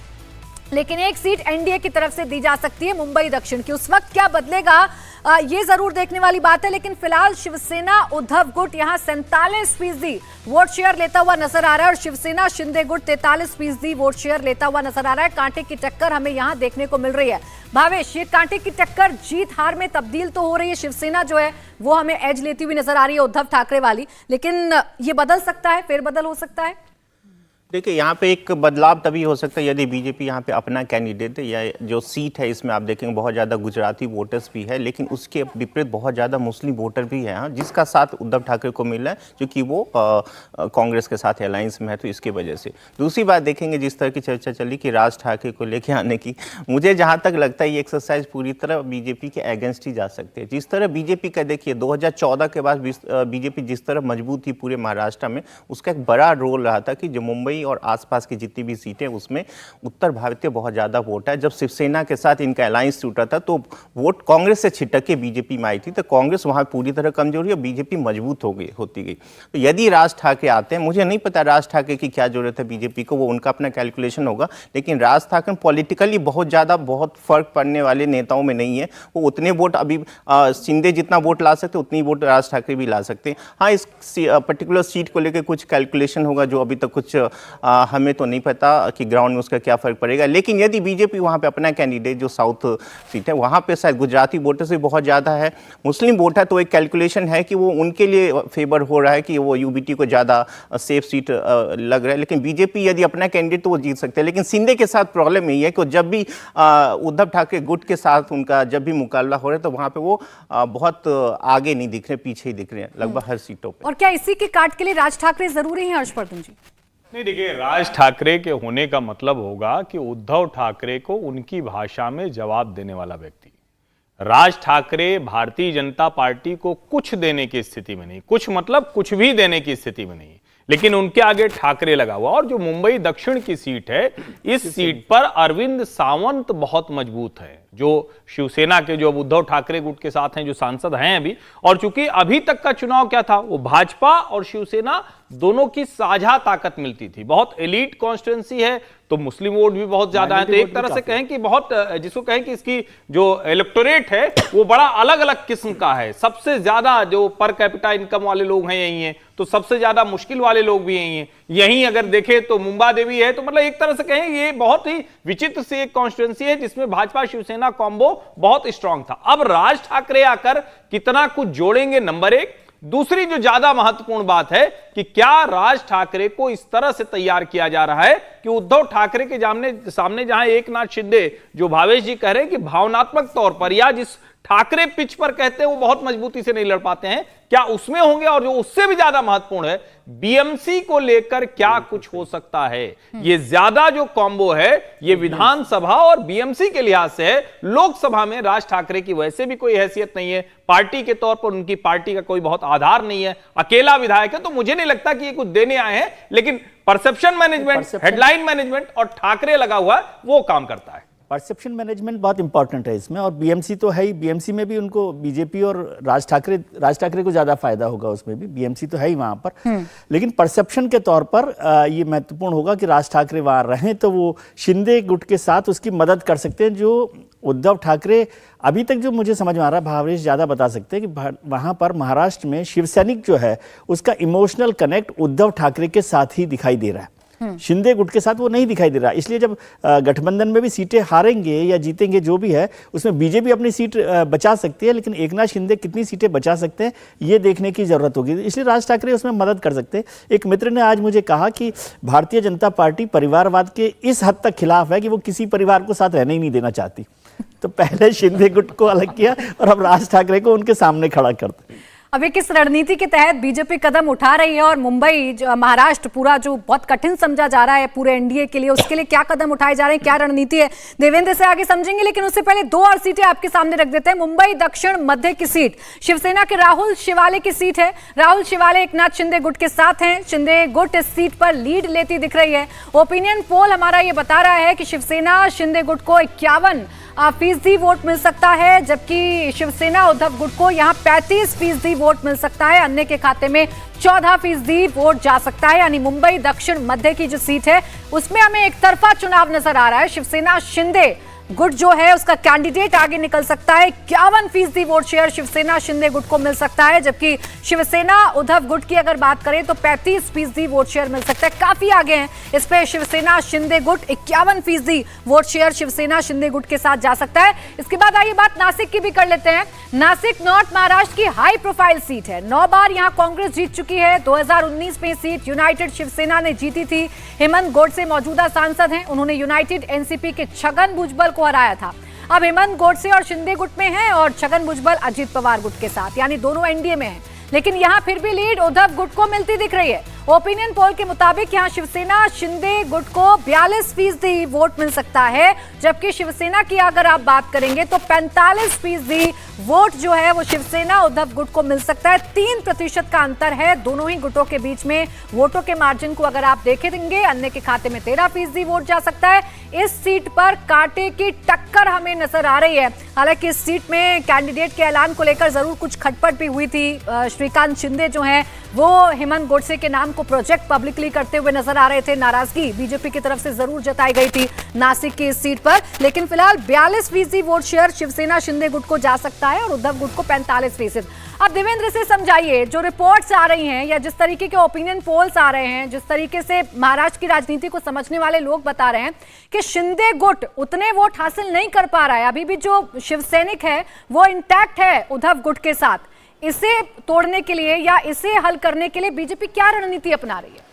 लेकिन एक सीट एनडीए की तरफ से दी जा सकती है मुंबई दक्षिण की। उस वक्त क्या बदलेगा ये जरूर देखने वाली बात है। लेकिन फिलहाल शिवसेना उद्धव गुट यहां 47% वोट शेयर लेता हुआ नजर आ रहा है और शिवसेना शिंदे गुट 43% वोट शेयर लेता हुआ नजर आ रहा है। कांटे की टक्कर हमें यहां देखने को मिल रही है। भावेश, ये कांटे की टक्कर जीत हार में तब्दील तो हो रही है, शिवसेना जो है वो हमें एज लेती हुई नजर आ रही है उद्धव ठाकरे वाली, लेकिन ये बदल सकता है, फेरबदल हो सकता है। देखिए, यहाँ पे एक बदलाव तभी हो सकता है यदि बीजेपी यहाँ पे अपना कैंडिडेट है, या जो सीट है इसमें आप देखेंगे बहुत ज़्यादा गुजराती वोटर्स भी है, लेकिन उसके विपरीत बहुत ज़्यादा मुस्लिम वोटर भी है, जिसका साथ उद्धव ठाकरे को मिला है, क्योंकि वो कांग्रेस के साथ अलायंस में है, तो इसकी वजह से। दूसरी बात देखेंगे, जिस तरह की चर्चा चली कि राज ठाकरे को लेके आने की, मुझे जहाँ तक लगता है ये एक्सरसाइज पूरी तरह बीजेपी के अगेंस्ट ही जा सकते हैं। जिस तरह बीजेपी का देखिए 2014 के बाद बीजेपी जिस तरह मजबूत थी पूरे महाराष्ट्र में, उसका एक बड़ा रोल रहा था कि जो मुंबई और आसपास की जितनी भी सीटें उसमें उत्तर भारतीय बहुत ज्यादा वोट है। जब शिवसेना के साथ इनका अलायंस टूटा था तो वोट कांग्रेस से छिटक के बीजेपी में आई थी, तो कांग्रेस वहां पूरी तरह कमजोर हुई और बीजेपी मजबूत होती गई। तो यदि राज ठाकरे आते हैं, मुझे नहीं पता राज ठाकरे की क्या जरूरत है बीजेपी को, वो उनका अपना कैलकुलेशन होगा, लेकिन राज ठाकरे पॉलिटिकली बहुत फर्क पड़ने वाले नेताओं में नहीं है। वो उतने वोट अभी शिंदे जितना वोट ला सकते उतनी वोट राज ठाकरे भी ला सकते हैं। हाँ, इस पर्टिकुलर सीट को लेकर कुछ कैलकुलेशन होगा जो अभी तक कुछ हमें तो नहीं पता कि ग्राउंड में उसका क्या फर्क पड़ेगा। लेकिन यदि बीजेपी वहां पे अपना कैंडिडेट जो साउथ सीट है वहां पे शायद गुजराती वोटर्स भी बहुत ज़्यादा है, मुस्लिम वोट है, तो एक कैलकुलेशन है कि वो उनके लिए फेवर हो रहा है कि वो यूबीटी को ज़्यादा सेफ सीट लग रहा है। लेकिन बीजेपी यदि अपना कैंडिडेट तो वो जीत सकते हैं। लेकिन शिंदे के साथ प्रॉब्लम यही है कि जब भी उद्धव ठाकरे गुट के साथ उनका जब भी मुकाबला हो रहा है तो वहाँ पे वो बहुत आगे नहीं दिख रहे, पीछे ही दिख रहे हैं लगभग हर सीटों पर। और क्या इसी के काट के लिए राज ठाकरे जरूरी हैं, हर्षवर्धन जी? नहीं, देखिए, राज ठाकरे के होने का मतलब होगा कि उद्धव ठाकरे को उनकी भाषा में जवाब देने वाला व्यक्ति। राज ठाकरे भारतीय जनता पार्टी को कुछ देने की स्थिति में नहीं, कुछ मतलब कुछ भी देने की स्थिति में नहीं, लेकिन उनके आगे ठाकरे लगा हुआ। और जो मुंबई दक्षिण की सीट है, इस सीट पर अरविंद सावंत बहुत मजबूत है, जो शिवसेना के, जो उद्धव ठाकरे गुट के साथ हैं, जो सांसद हैं अभी। और चूंकि अभी तक का चुनाव क्या था, वो भाजपा और शिवसेना दोनों की साझा ताकत मिलती थी। बहुत एलीट कॉन्स्टिट्यूंसी है तो मुस्लिम वोट भी बहुत ज्यादा है, तो एक तरह से कहें कि बहुत, जिसको कहें कि इसकी जो इलेक्टोरेट है वो बड़ा अलग अलग किस्म का है। सबसे ज्यादा जो पर कैपिटा इनकम वाले लोग हैं यही हैं, तो सबसे ज्यादा मुश्किल वाले लोग भी यही हैं। यहीं अगर देखें तो मुंबा देवी है, तो मतलब एक तरह से कहें ये बहुत ही विचित्र सी एक कॉन्स्टिट्यूंसी है जिसमें भाजपा शिवसेना कॉम्बो बहुत स्ट्रांग था। अब राज ठाकरे आकर कितना कुछ जोड़ेंगे, नंबर एक। दूसरी जो ज्यादा महत्वपूर्ण बात है कि क्या राज ठाकरे को इस तरह से तैयार किया जा रहा है कि उद्धव ठाकरे के सामने जहां एकनाथ शिंदे, जो भावेश जी कह रहे हैं कि भावनात्मक तौर पर या जिस ठाकरे पिच पर कहते हैं वो बहुत मजबूती से नहीं लड़ पाते हैं, क्या उसमें होंगे? और जो उससे भी ज्यादा महत्वपूर्ण है, बीएमसी को लेकर क्या कुछ हो सकता है? ये ज्यादा जो कॉम्बो है ये विधानसभा और बीएमसी के लिहाज से है। लोकसभा में राज ठाकरे की वैसे भी कोई हैसियत नहीं है, पार्टी के तौर पर उनकी पार्टी का कोई बहुत आधार नहीं है, अकेला विधायक है, तो मुझे नहीं लगता कि ये कुछ देने आए हैं। लेकिन परसेप्शन मैनेजमेंट, हेडलाइन मैनेजमेंट और ठाकरे लगा हुआ है, वो काम करता है। परसेप्शन मैनेजमेंट बहुत इंपॉर्टेंट है इसमें, और बीएमसी तो है ही। बीएमसी में भी उनको बीजेपी और राज ठाकरे को ज्यादा फायदा होगा, उसमें भी बीएमसी तो है ही वहां पर। लेकिन परसेप्शन के तौर पर ये महत्वपूर्ण होगा कि राज ठाकरे वहां रहें तो वो शिंदे गुट के साथ उसकी मदद कर सकते हैं। जो उद्धव ठाकरे अभी तक जो मुझे समझ में आ रहा है, भावेश ज्यादा बता सकते हैं कि वहां पर महाराष्ट्र में शिवसैनिक जो है उसका इमोशनल कनेक्ट उद्धव ठाकरे के साथ ही दिखाई दे रहा है, शिंदे गुट के साथ वो नहीं दिखाई दे रहा। इसलिए जब गठबंधन में भी सीटें हारेंगे या जीतेंगे जो भी है, उसमें बीजेपी अपनी सीट बचा सकती है, लेकिन एकनाथ शिंदे कितनी सीटें बचा सकते हैं ये देखने की जरूरत होगी। इसलिए राज ठाकरे उसमें मदद कर सकते हैं। एक मित्र ने आज मुझे कहा कि भारतीय जनता पार्टी परिवारवाद के इस हद तक खिलाफ है कि वो किसी परिवार को साथ रहने ही नहीं देना चाहती। तो पहले शिंदे गुट को अलग किया और अब राज ठाकरे को उनके सामने खड़ा करते। अभी किस रणनीति के तहत बीजेपी कदम उठा रही है और मुंबई, महाराष्ट्र पूरा जो बहुत कठिन समझा जा रहा है पूरे एनडीए के लिए, उसके लिए क्या कदम उठाए जा रहे हैं, क्या रणनीति है, देवेंद्र से आगे समझेंगे। लेकिन उससे पहले दो और सीटें आपके सामने रख देते हैं। मुंबई दक्षिण मध्य की सीट शिवसेना के राहुल शिवाले की सीट है। राहुल शिवाले एकनाथ शिंदे गुट के साथ हैं। शिंदे गुट इस सीट पर लीड लेती दिख रही है। ओपिनियन पोल हमारा ये बता रहा है कि शिवसेना शिंदे गुट को 51% वोट मिल सकता है, जबकि शिवसेना उद्धव गुट को यहां 35% वोट मिल सकता है। अन्य के खाते में 14% वोट जा सकता है। यानी मुंबई दक्षिण मध्य की जो सीट है उसमें हमें एक तरफा चुनाव नजर आ रहा है। शिवसेना शिंदे गुट जो है उसका कैंडिडेट आगे निकल सकता है। 51% वोट शेयर शिवसेना शिंदे गुट को मिल सकता है, जबकि शिवसेना उद्धव गुट की अगर बात करें तो 35% वोट शेयर मिल सकता है। काफी आगे हैं इस पे शिवसेना शिंदे गुट। 51% वोट शेयर शिवसेना शिंदे गुट के साथ जा सकता है। इसके बाद आइए बात नासिक की भी कर लेते हैं। नासिक नॉर्थ महाराष्ट्र की हाई प्रोफाइल सीट है। 9 बार यहां कांग्रेस जीत चुकी है। 2019 में सीट यूनाइटेड शिवसेना ने जीती थी। हेमंत गोडसे मौजूदा सांसद हैं। उन्होंने यूनाइटेड एनसीपी के छगन भुजबल को हराया था। अब हेमंत गोडसे और शिंदे गुट में हैं और छगन भुजबल अजित पवार गुट के साथ, यानी दोनों एनडीए में हैं। लेकिन यहां फिर भी लीड उद्धव गुट को मिलती दिख रही है। ओपिनियन पोल के मुताबिक यहां शिवसेना शिंदे गुट को 42% वोट मिल सकता है, जबकि शिवसेना की अगर आप बात करेंगे तो 45% वोट जो है वो शिवसेना उद्धव गुट को मिल सकता है। 3% का अंतर है दोनों ही गुटों के बीच में। वोटों के मार्जिन को अगर आप देखेंगे, अन्य के खाते में 13% वोट जा सकता है। इस सीट पर कांटे की टक्कर हमें नजर आ रही है। हालांकि इस सीट में कैंडिडेट के ऐलान को लेकर जरूर कुछ खटपट भी हुई थी। श्रीकांत शिंदे जो हैं वो हेमंत गोडसे के नाम को प्रोजेक्ट पब्लिकली करते हुए नजर आ रहे थे। नाराजगी बीजेपी की तरफ से जरूर जताई गई थी नासिक की इस सीट पर। लेकिन फिलहाल 42% वोट शेयर शिवसेना शिंदे गुट को जा सकता है और उद्धव गुट को 45%। अब देवेंद्र से समझाइए, जो रिपोर्ट्स आ रही हैं या जिस तरीके के ओपिनियन पोल्स आ रहे हैं, जिस तरीके से महाराष्ट्र की राजनीति को समझने वाले लोग बता रहे हैं कि शिंदे गुट उतने वोट हासिल नहीं कर पा रहा है। अभी भी जो शिवसैनिक है वो इंटैक्ट है उद्धव गुट के साथ। इसे तोड़ने के लिए या इसे हल करने के लिए बीजेपी क्या रणनीति अपना रही है?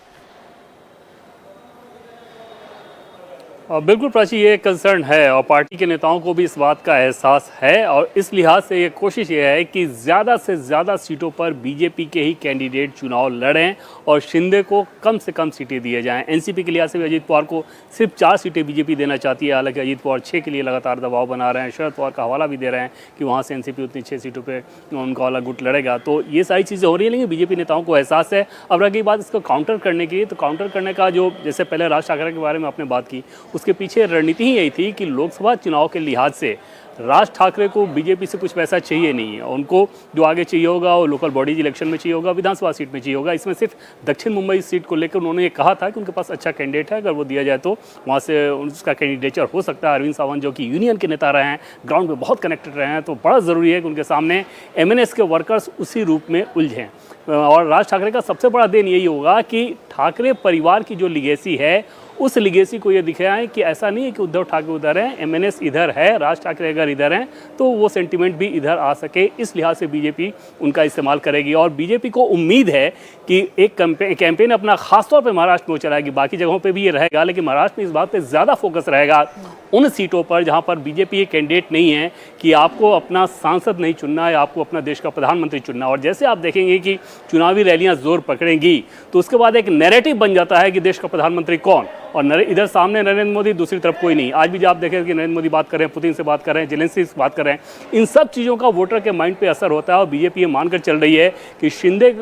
बिल्कुल प्राची, ये कंसर्न है और पार्टी के नेताओं को भी इस बात का एहसास है और इस लिहाज से ये कोशिश ये है कि ज़्यादा से ज़्यादा सीटों पर बीजेपी के ही कैंडिडेट चुनाव लड़ें और शिंदे को कम से कम सीटें दिए जाएं। एनसीपी के लिहाज से भी अजीत पवार को सिर्फ 4 सीटें बीजेपी देना चाहती है। हालांकि अजीत पवार 6 के लिए लगातार दबाव बना रहे हैं। शरद पवार का हवाला भी दे रहे हैं कि वहाँ से एनसीपी उतनी 6 सीटों पर उनका वाला गुट लड़ेगा। तो ये सारी चीज़ें हो रही हैं, लेकिन बीजेपी नेताओं को एहसास है। अब रही बात इसको काउंटर करने की, तो काउंटर करने का जो, जैसे पहले राज ठाकरे के बारे में आपने बात की, उसके पीछे रणनीति ही यही थी कि लोकसभा चुनाव के लिहाज से राज ठाकरे को बीजेपी से कुछ पैसा चाहिए नहीं है। उनको जो आगे चाहिए होगा वो लोकल बॉडीज इलेक्शन में चाहिए होगा, विधानसभा सीट में चाहिए होगा। इसमें सिर्फ दक्षिण मुंबई सीट को लेकर उन्होंने ये कहा था कि उनके पास अच्छा कैंडिडेट है, अगर वो दिया जाए तो वहाँ से उसका कैंडिडेचर हो सकता है। अरविंद सावंत जो कि यूनियन के नेता रहे हैं, ग्राउंड में बहुत कनेक्टेड रहे हैं, तो बड़ा ज़रूरी है कि उनके सामने MNS के वर्कर्स उसी रूप में उलझें। और राज ठाकरे का सबसे बड़ा देन यही होगा कि ठाकरे परिवार की जो लिगेसी है उस लिगेसी को ये दिखाया है कि ऐसा नहीं है कि उद्धव ठाकरे उधर हैं, MNS इधर है, राज ठाकरे अगर इधर हैं तो वो सेंटिमेंट भी इधर आ सके, इस लिहाज से बीजेपी उनका इस्तेमाल करेगी। और बीजेपी को उम्मीद है कि एक कैंपेन अपना खासतौर पर महाराष्ट्र में चलाएगी, बाकी जगहों पर भी ये रहेगा, लेकिन महाराष्ट्र में इस बात पर ज़्यादा फोकस रहेगा उन सीटों पर जहाँ पर बीजेपी एक कैंडिडेट नहीं है कि आपको अपना सांसद नहीं चुनना है, आपको अपना देश का प्रधानमंत्री चुनना है। और जैसे आप देखेंगे कि चुनावी रैलियाँ जोर पकड़ेंगी तो उसके बाद एक नैरेटिव बन जाता है कि देश का प्रधानमंत्री कौन, और इधर सामने नरेंद्र मोदी, दूसरी तरफ कोई नहीं। आज भी जब आप देखें कि नरेंद्र मोदी बात कर रहे हैं, पुतिन से बात कर रहे हैं, जेलेंस्की से बात कर रहे हैं, इन सब चीज़ों का वोटर के माइंड पे असर होता है। और बीजेपी ये मानकर चल रही है कि शिंदे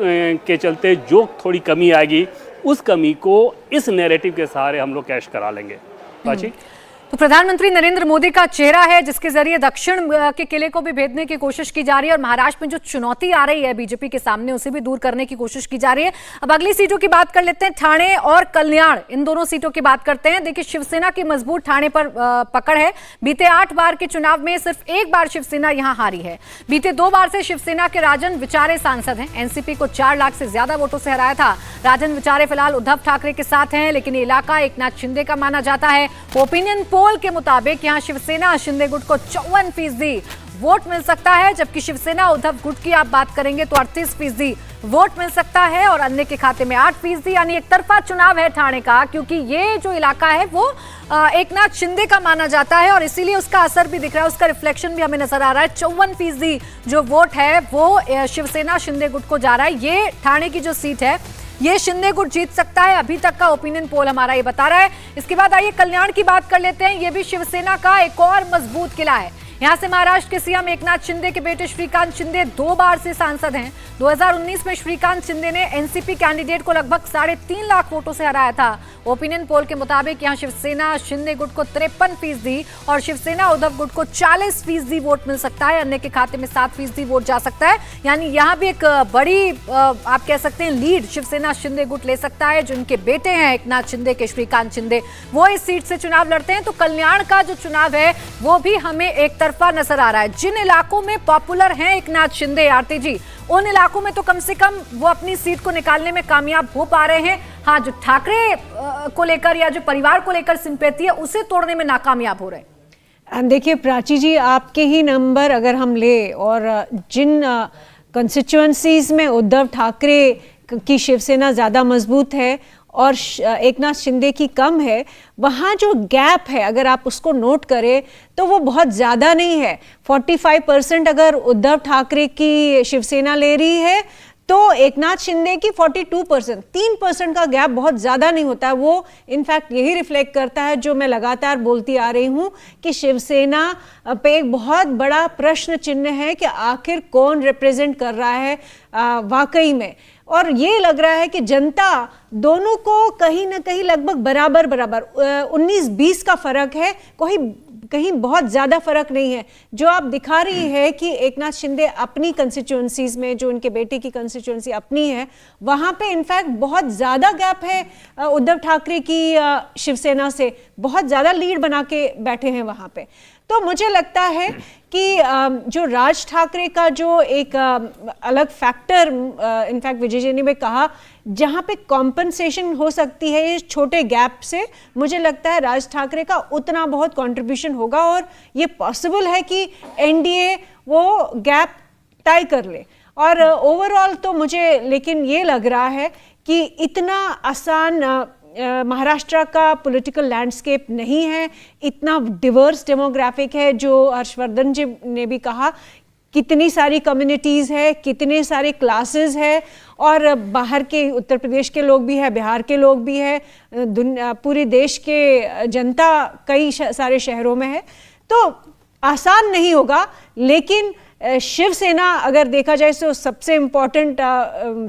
के चलते जो थोड़ी कमी आएगी उस कमी को इस नैरेटिव के सहारे हम लोग कैश करा लेंगे। प्राची, तो प्रधानमंत्री नरेंद्र मोदी का चेहरा है जिसके जरिए दक्षिण के किले को भी भेदने की कोशिश की जा रही है और महाराष्ट्र में जो चुनौती आ रही है बीजेपी के सामने उसे भी दूर करने की कोशिश की जा रही है। अब अगली सीटों की बात कर लेते हैं, ठाणे और कल्याण, इन दोनों सीटों की बात करते हैं। देखिए, शिवसेना की मजबूत ठाणे पर पकड़ है। बीते 8 बार के चुनाव में सिर्फ 1 बार शिवसेना यहां हारी है। बीते 2 बार से शिवसेना के राजन विचारे सांसद हैं। एनसीपी को 4 लाख से ज्यादा वोटों से हराया था। राजन विचारे फिलहाल उद्धव ठाकरे के साथ हैं, लेकिन ये इलाका एकनाथ शिंदे का माना जाता है। ओपिनियन पोल के मुताबिक यहां शिवसेना शिंदे गुट को 54% वोट मिल सकता है, जबकि शिवसेना उद्धव गुट की आप बात करेंगे तो 38% वोट मिल सकता है और अन्य के खाते में 8%। यानी एक तरफा चुनाव है ठाणे का, क्योंकि ये जो इलाका है वो एकनाथ शिंदे का माना जाता है और इसीलिए उसका असर भी दिख रहा है, उसका रिफ्लेक्शन भी हमें नजर आ रहा है। 54% जो वोट है वो शिवसेना शिंदे गुट को जा रहा है। ये ठाणे की जो सीट है ये शिंदे गुट जीत सकता है, अभी तक का ओपिनियन पोल हमारा ये बता रहा है। इसके बाद आइए कल्याण की बात कर लेते हैं। ये भी शिवसेना का एक और मजबूत किला है। यहां से महाराष्ट्र के सीएम एकनाथ शिंदे के बेटे श्रीकांत शिंदे 2 बार से सांसद हैं। 2019 में श्रीकांत शिंदे ने एनसीपी कैंडिडेट को लगभग 3.5 लाख वोटों से हराया था। ओपिनियन पोल के मुताबिक यहां शिवसेना शिंदे गुट को 53% और शिवसेना उद्धव गुट को 40% वोट मिल सकता है। अन्य के खाते में 7% वोट जा सकता है। यानी यहां भी एक बड़ी आप कह सकते हैं लीड शिवसेना शिंदे गुट ले सकता है। जिनके बेटे हैं एकनाथ शिंदे के, श्रीकांत शिंदे, वो इस सीट से चुनाव लड़ते हैं। तो कल्याण का जो चुनाव है वो भी हमें एक तरफा नजर आ रहा है। जिन इलाकों में पॉपुलर हैं एकनाथ शिंदे, आरती जी, उन इलाकों में तो कम से कम वो अपनी सीट को निकालने में कामयाब हो पा रहे हैं। हाँ, जो ठाकरे को लेकर या जो परिवार को लेकर सिंपैथी है उसे तोड़ने में नाकामयाब हो रहे हैं। देखिए प्राची जी, आपके ही नंबर अगर हम ले और जिन कंस्टिट्यूएंसीज में उद्धव ठाकरे की शिवसेना ज़्यादा मजबूत है और एकनाथ शिंदे की कम है, वहाँ जो गैप है अगर आप उसको नोट करें तो वो बहुत ज़्यादा नहीं है। 45% अगर उद्धव ठाकरे की शिवसेना ले रही है तो एकनाथ शिंदे की 42%, 3% का गैप बहुत ज़्यादा नहीं होता है। वो इनफैक्ट यही रिफ्लेक्ट करता है जो मैं लगातार बोलती आ रही हूँ कि शिवसेना पे एक बहुत बड़ा प्रश्न चिन्ह है कि आखिर कौन रिप्रेजेंट कर रहा है वाकई में। और ये लग रहा है कि जनता दोनों को कहीं ना कहीं लगभग बराबर 19-20 का फर्क है, कहीं बहुत ज़्यादा फर्क नहीं है। जो आप दिखा रही है कि एकनाथ शिंदे अपनी कंस्टिट्यूएंसीज में, जो उनके बेटे की कंस्टिट्यूएंसी अपनी है, वहाँ पे इनफैक्ट बहुत ज़्यादा गैप है उद्धव ठाकरे की शिवसेना से, बहुत ज़्यादा लीड बना के बैठे हैं वहाँ पे। तो मुझे लगता है कि जो राज ठाकरे का जो एक अलग फैक्टर, इनफैक्ट विजय जी ने भी कहा, जहाँ पे कॉम्पनसेशन हो सकती है इस छोटे गैप से, मुझे लगता है राज ठाकरे का उतना बहुत कंट्रीब्यूशन होगा और ये पॉसिबल है कि एनडीए वो गैप तय कर ले। और ओवरऑल तो मुझे लेकिन ये लग रहा है कि इतना आसान महाराष्ट्र का पॉलिटिकल लैंडस्केप नहीं है, इतना डिवर्स डेमोग्राफिक है। जो हर्षवर्धन जी ने भी कहा, कितनी सारी कम्युनिटीज़ है, कितने सारे क्लासेस है, और बाहर के उत्तर प्रदेश के लोग भी है, बिहार के लोग भी है, पूरे देश के जनता कई सारे शहरों में है। तो आसान नहीं होगा, लेकिन शिवसेना अगर देखा जाए तो सबसे इम्पोर्टेंट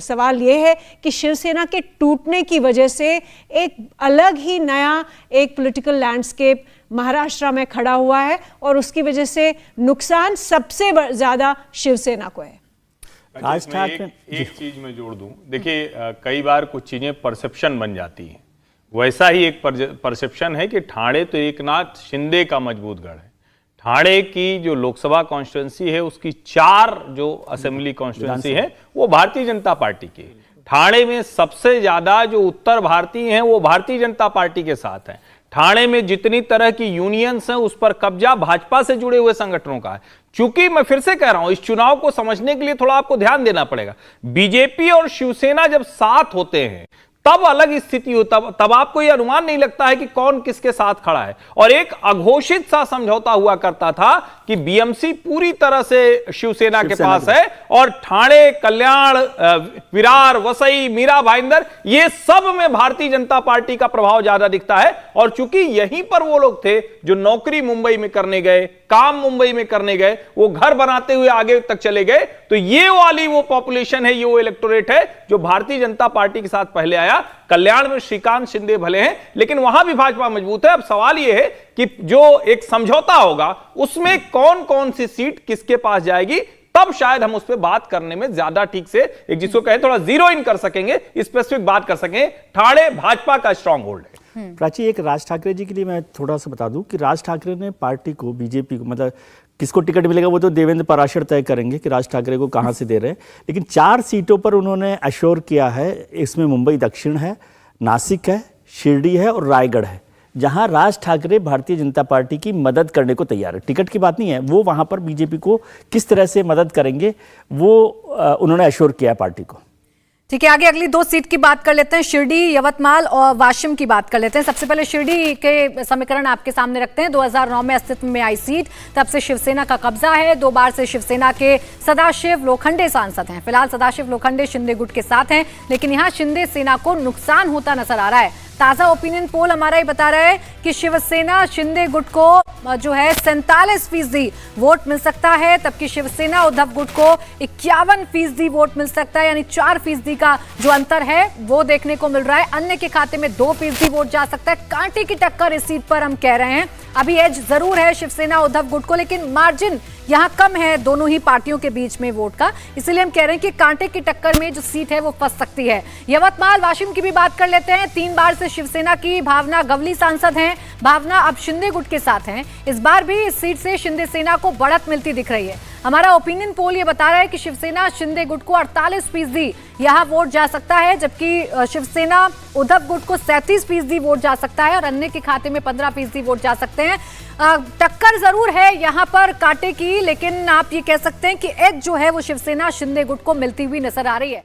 सवाल ये है कि शिवसेना के टूटने की वजह से एक अलग ही नया एक पॉलिटिकल लैंडस्केप महाराष्ट्र में खड़ा हुआ है और उसकी वजह से नुकसान सबसे ज़्यादा शिवसेना को है। राज ठाकरे एक चीज मैं जोड़ दूं, देखिए कई बार कुछ चीजें परसेप्शन बन जाती हैं। वैसा ही एक परसेप्शन है कि ठाणे तो एकनाथ शिंदे का मजबूत गढ़ है। ठाणे की जो लोकसभा कॉन्स्टिट्यूंसी है उसकी 4 जो असेंबली कॉन्स्टिट्यूंसी है वो भारतीय जनता पार्टी की। ठाणे में सबसे ज्यादा जो उत्तर भारतीय हैं वो भारतीय जनता पार्टी के साथ हैं। ठाणे में जितनी तरह की यूनियंस हैं उस पर कब्जा भाजपा से जुड़े हुए संगठनों का है। चूंकि मैं फिर से कह रहा हूं, इस चुनाव को समझने के लिए थोड़ा आपको ध्यान देना पड़ेगा। बीजेपी और शिवसेना जब साथ होते हैं तब अलग स्थिति हो, तब आपको यह अनुमान नहीं लगता है कि कौन किसके साथ खड़ा है। और एक अघोषित सा समझौता हुआ करता था कि बीएमसी पूरी तरह से शिवसेना के पास है और ठाणे, कल्याण, विरार, वसई, मीरा भाईंदर ये सब में भारतीय जनता पार्टी का प्रभाव ज्यादा दिखता है। और चूंकि यहीं पर वो लोग थे जो नौकरी मुंबई में करने गए, काम मुंबई में करने गए, वो घर बनाते हुए आगे तक चले गए, तो ये वाली वो पॉपुलेशन है, ये वो इलेक्टोरेट है जो भारतीय जनता पार्टी के साथ पहले आया। कल्याण में श्रीकांत शिंदे भले हैं लेकिन वहां भी भाजपा मजबूत है। अब सवाल यह है कि जो एक समझौता होगा उसमें कौन कौन सी सीट किसके पास जाएगी, तब शायद हम उस पर बात करने में ज्यादा ठीक से एक जिसको कहें थोड़ा जीरो इन कर सकेंगे, स्पेसिफिक बात कर सकेंगे। ठाणे भाजपा का स्ट्रांग होल्ड है। प्राची, एक राज ठाकरे जी के लिए मैं थोड़ा सा बता दूं कि राज ठाकरे ने पार्टी को, बीजेपी को, मतलब किसको टिकट मिलेगा वो तो देवेंद्र पराशर तय करेंगे कि राज ठाकरे को कहां से दे रहे हैं, लेकिन 4 सीटों पर उन्होंने अश्योर किया है। इसमें मुंबई दक्षिण है, नासिक है, शिरडी है और रायगढ़ है, जहां राज ठाकरे भारतीय जनता पार्टी की मदद करने को तैयार है। टिकट की बात नहीं है, वो वहां पर बीजेपी को किस तरह से मदद करेंगे वो उन्होंने अश्योर किया है पार्टी को। ठीक है, आगे अगली 2 सीट की बात कर लेते हैं। शिरडी, यवतमाल और वाशिम की बात कर लेते हैं। सबसे पहले शिरडी के समीकरण आपके सामने रखते हैं। 2009 में अस्तित्व में आई सीट, तब से शिवसेना का कब्जा है। 2 बार से शिवसेना के सदाशिव लोखंडे सांसद हैं। फिलहाल सदाशिव लोखंडे शिंदे गुट के साथ हैं, लेकिन यहाँ शिंदे सेना को नुकसान होता नजर आ रहा है। ताजा ओपिनियन पोल हमारा ही बता रहा है कि शिवसेना शिंदे गुट को जो है 47% वोट मिल सकता है, जबकि शिवसेना उद्धव गुट को 51% वोट मिल सकता है, यानी 4% का जो अंतर है वो देखने को मिल रहा है। अन्य के खाते में 2% वोट जा सकता है। कांटे की टक्कर इस सीट पर हम कह रहे हैं। अभी एज जरूर है शिवसेना उद्धव गुट को, लेकिन मार्जिन यहां कम है दोनों ही पार्टियों के बीच में वोट का, इसलिए हम कह रहे हैं कि कांटे की टक्कर में जो सीट है वो फंस सकती है। यवतमाल, वाशिम की भी बात कर लेते हैं। 3 बार से शिवसेना की भावना गवली सांसद हैं। भावना अब शिंदे गुट के साथ हैं। इस बार भी इस सीट से शिंदे सेना को बढ़त मिलती दिख रही है। हमारा ओपिनियन पोल ये बता रहा है कि शिवसेना शिंदे गुट को 48% यहां वोट जा सकता है, जबकि शिवसेना उद्धव गुट को 37% वोट जा सकता है और अन्य के खाते में 15% वोट जा सकते हैं। टक्कर जरूर है यहां पर कांटे की, लेकिन आप ये कह सकते हैं कि एज जो है वो शिवसेना शिंदे गुट को मिलती हुई नजर आ रही है।